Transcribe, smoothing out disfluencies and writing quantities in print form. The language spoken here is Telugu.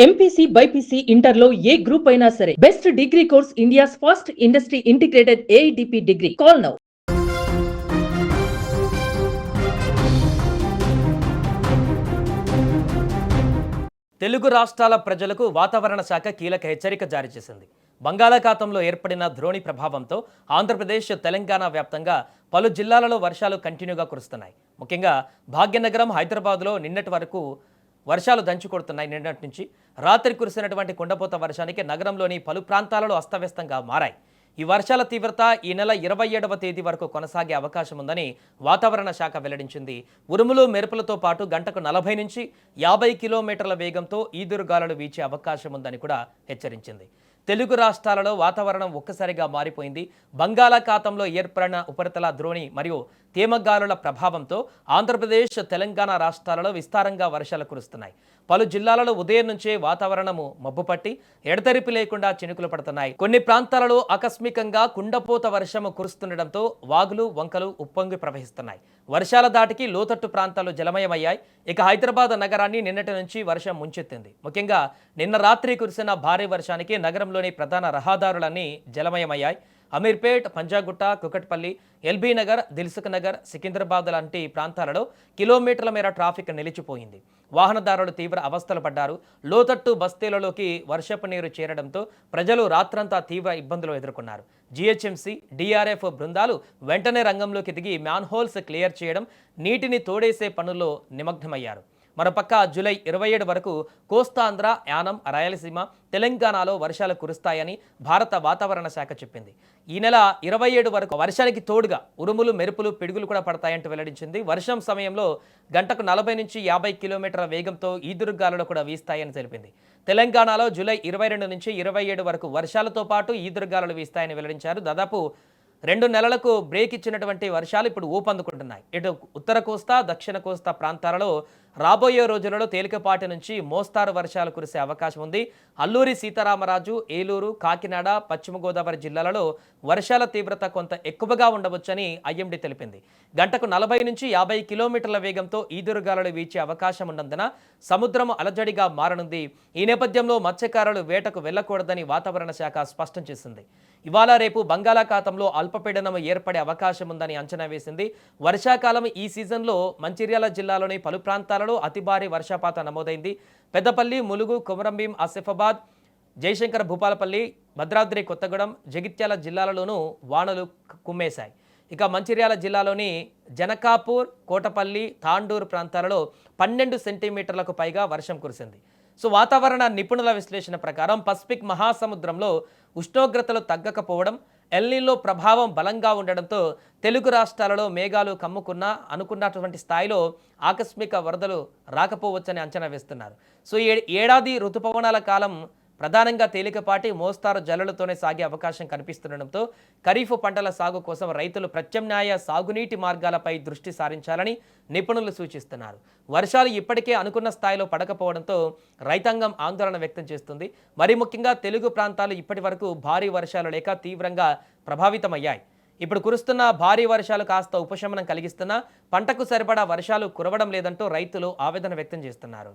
ఎంపీసీ బైపీసీ ఇంటర్లో ఏ గ్రూప్ అయినా సరే best degree course India's first industry integrated AIDP degree. Call now. తెలుగు రాష్ట్రాల ప్రజలకు వాతావరణ శాఖ కీలక హెచ్చరిక జారీ చేసింది. బంగాళాఖాతంలో ఏర్పడిన ద్రోణి ప్రభావంతో ఆంధ్రప్రదేశ్, తెలంగాణ వ్యాప్తంగా పలు జిల్లాలలో వర్షాలు కంటిన్యూగా కురుస్తున్నాయి. ముఖ్యంగా భాగ్యనగరం, హైదరాబాద్లో నిన్నటి వరకు వర్షాలు దంచుకొడుతున్నాయి. నిన్నటి నుంచి రాత్రి కురిసినటువంటి కుండపోత వర్షానికి నగరంలోని పలు ప్రాంతాలలో అస్తవ్యస్తంగా మారాయి. ఈ వర్షాల తీవ్రత ఈ నెల 27వ తేదీ వరకు కొనసాగే అవకాశం ఉందని వాతావరణ శాఖ వెల్లడించింది. ఉరుములు, మెరుపులతో పాటు గంటకు 40 నుంచి 50 కిలోమీటర్ల వేగంతో ఈదురుగాలులు వీచే అవకాశం ఉందని కూడా హెచ్చరించింది. తెలుగు రాష్ట్రాలలో వాతావరణం ఒక్కసారిగా మారిపోయింది. బంగాళాఖాతంలో ఏర్పడిన ఉపరితల ద్రోణి మరియు తేమగాలుల ప్రభావంతో ఆంధ్రప్రదేశ్, తెలంగాణ రాష్ట్రాలలో విస్తారంగా వర్షాలు కురుస్తున్నాయి. పలు జిల్లాలలో ఉదయం నుంచే వాతావరణము మబ్బుపట్టి ఎడతెరిపి లేకుండా చినుకులు పడుతున్నాయి. కొన్ని ప్రాంతాలలో ఆకస్మికంగా కుండపోత వర్షము కురుస్తుండటంతో వాగులు, వంకలు ఉప్పొంగి ప్రవహిస్తున్నాయి. వర్షాల దాటికి లోతట్టు ప్రాంతాలు జలమయమయ్యాయి. ఇక హైదరాబాద్ నగరాన్ని నిన్నటి నుంచి వర్షం ముంచెత్తింది. ముఖ్యంగా నిన్న రాత్రి కురిసిన భారీ వర్షానికి నగరంలోని ప్రధాన రహదారులన్నీ జలమయమయ్యాయి. అమీర్పేట్, పంజాగుట్ట, కుకట్పల్లి, ఎల్బీ నగర్, దిల్సుఖ్ నగర్, సికింద్రాబాద్ లాంటి ప్రాంతాలలో కిలోమీటర్ల మేర ట్రాఫిక్ నిలిచిపోయింది. వాహనదారులు తీవ్ర అవస్థలు పడ్డారు. లోతట్టు బస్తీలలోకి వర్షపు నీరు చేరడంతో ప్రజలు రాత్రంతా తీవ్ర ఇబ్బందులు ఎదుర్కొన్నారు. జీహెచ్ఎంసీ, డిఆర్ఎఫ్ బృందాలు వెంటనే రంగంలోకి దిగి మ్యాన్హోల్స్ క్లియర్ చేయడం, నీటిని తోడేసే పనుల్లో నిమగ్నమయ్యారు. మరోపక్క జూలై 27 వరకు కోస్తాంధ్ర, యానం, రాయలసీమ, తెలంగాణలో వర్షాలు కురుస్తాయని భారత వాతావరణ శాఖ చెప్పింది. ఈ నెల 27 వరకు వర్షానికి తోడుగా ఉరుములు, మెరుపులు, పిడుగులు కూడా పడతాయంటూ వెల్లడించింది. వర్షం సమయంలో గంటకు 40 నుంచి 50 కిలోమీటర్ల వేగంతో ఈదురుగాలులు కూడా వీస్తాయని తెలిపింది. తెలంగాణలో జూలై 22 నుంచి 27 వరకు వర్షాలతో పాటు ఈదురుగాలులు వీస్తాయని వెల్లడించారు. దాదాపు 2 నెలలకు బ్రేక్ ఇచ్చినటువంటి వర్షాలు ఇప్పుడు ఊపందుకుంటున్నాయి. ఇటు ఉత్తర కోస్తా, దక్షిణ కోస్తా ప్రాంతాలలో రాబోయే రోజులలో తేలికపాటి నుంచి మోస్తారు వర్షాలు కురిసే అవకాశం ఉంది. అల్లూరి సీతారామరాజు, ఏలూరు, కాకినాడ, పశ్చిమ గోదావరి జిల్లాలలో వర్షాల తీవ్రత కొంత ఎక్కువగా ఉండవచ్చని ఐఎండీ తెలిపింది. గంటకు 40 నుంచి 50 కిలోమీటర్ల వేగంతో ఈదురుగాలులు వీచే అవకాశం ఉన్నందున సముద్రం అలజడిగా మారనుంది. ఈ నేపథ్యంలో మత్స్యకారులు వేటకు వెళ్లకూడదని వాతావరణ శాఖ స్పష్టం చేసింది. ఇవాళ రేపు బంగాళాఖాతంలో అల్పపీడనం ఏర్పడే అవకాశం ఉందని అంచనా వేసింది. వర్షాకాలం ఈ సీజన్లో మంచిర్యాల జిల్లాలోని పలు ప్రాంతాలలో అతి భారీ వర్షపాతం నమోదైంది. పెద్దపల్లి, ములుగు, కొమరంభీం, ఆసిఫాబాద్, జయశంకర్, భూపాలపల్లి, భద్రాద్రి కొత్తగూడెం, జగిత్యాల జిల్లాలలోనూ వానలు కుమ్మేశాయి. ఇక మంచిర్యాల జిల్లాలోని జనకాపూర్, కోటపల్లి, తాండూరు ప్రాంతాలలో 12 సెంటీమీటర్లకు పైగా వర్షం కురిసింది. సో వాతావరణ నిపుణుల విశ్లేషణ ప్రకారం పసిఫిక్ మహాసముద్రంలో ఉష్ణోగ్రతలు తగ్గకపోవడం, ఎల్నినో ప్రభావం బలంగా ఉండడంతో తెలుగు రాష్ట్రాలలో మేఘాలు కమ్ముకున్నా అనుకున్నటువంటి స్థాయిలో ఆకస్మిక వరదలు రాకపోవచ్చని అంచనా వేస్తున్నారు. సో ఏడాది ఋతుపవనాల కాలం ప్రధానంగా తేలికపాటి మోస్తారు జల్లులతోనే సాగే అవకాశం కనిపిస్తుండటంతో ఖరీఫ్ పంటల సాగు కోసం రైతులు ప్రత్యామ్నాయ సాగునీటి మార్గాలపై దృష్టి సారించాలని నిపుణులు సూచిస్తున్నారు. వర్షాలు ఇప్పటికే అనుకున్న స్థాయిలో పడకపోవడంతో రైతాంగం ఆందోళన వ్యక్తం చేస్తుంది. మరి ముఖ్యంగా తెలుగు ప్రాంతాలు ఇప్పటి వరకు భారీ వర్షాలు లేక తీవ్రంగా ప్రభావితమయ్యాయి. ఇప్పుడు కురుస్తున్న భారీ వర్షాలు కాస్త ఉపశమనం కలిగిస్తున్నా పంటకు సరిపడా వర్షాలు కురవడం లేదంటూ రైతులు ఆవేదన వ్యక్తం చేస్తున్నారు.